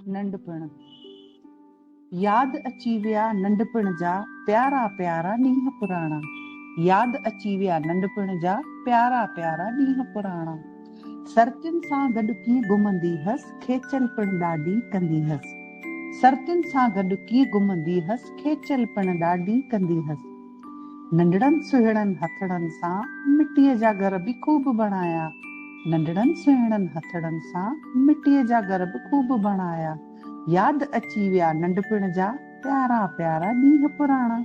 नंढपिण। याद अची विया नंढपिण जा प्यारा प्यारा ॾींहं पुराणा। याद अची विया नंढपिण जा प्यारा प्यारा ॾींहं पुराणा। सरतियुनि सां गॾु कीअं घुमंदी हुअसि, खेचल पिण ॾाढी कंदी हुअसि। सरतियुनि सां गॾु कीअं घुमंदी हुअसि, खेचल पिण ॾाढी कंदी हुअसि। नंढड़नि सुहिणनि हथड़नि सां मिटीअ जा घर बि खूब बणाया। नंढड़नि सुहिणनि हथड़नि सां मिटीअ जा घर बि खूब बणाया। याद अची विया नंढपिण जा प्यारा प्यारा ॾींहं पुराणा।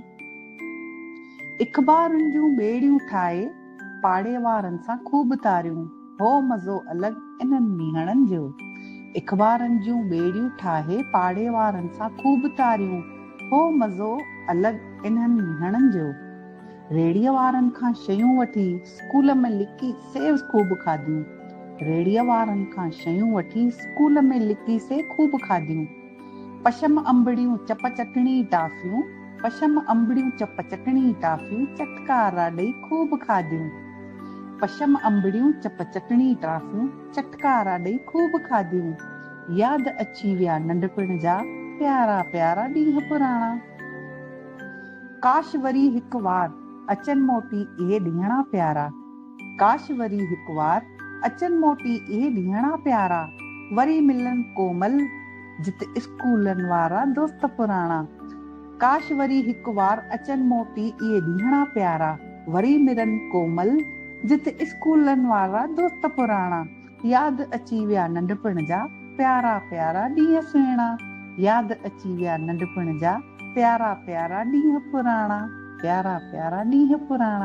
इख़बारुनि जूं ॿेड़ियूं ठाहे पाड़े वारनि सां खूब तारियूं। हो मज़ो अलॻि इन्हनि मींहणनि जो। इख़बारुनि जूं ॿेड़ियूं ठाहे पाड़े वारनि सां खूब तारियूं। हो मज़ो अलॻि इन्हनि मींहणनि जो। रेड़ीअ वारनि खां शयूं वठी स्कूल में लिकी सेव खूब खाधियूं। रेड़ीअ वारनि खां शयूं वठी स्कूल में लिकी से खूब खाधियूं। पशम अंबड़ियूं चप चटणी टाफियूं। पशम अंबड़ियूं चप चटणी टाफियूं चटकारा ॾेई खूब खाधियूं। पशम अंबड़ियूं चप चटणी टाफियूं चटकारा ॾेई खूब खाधियूं। याद अची विया नंढपिण जा प्यारा प्यारा ॾींहं पुराणा। काश वरी हिकु वार अचनि मोटी इहे ॾींहणा प्यारा। काश वरी हिकु वार अचनि मोटी इहे ॾींहणा प्यारा। वरी मिलन कोमल जिते स्कूलनि वारा दोस्त पुराणा। काश वरी हिकु वार अचनि मोटी इहे ॾींहणा प्यारा। वरी मिलन कोमल जिते स्कूलनि वारा दोस्त पुराणा। याद अची विया नंढपिण जा प्यारा प्यारा ॾींहं सुहिणा। याद अची विया नंढपिण जा प्यारा प्यारा ॾींहं पुराणा। प्यारा प्यारा ॾींहं पुराणा।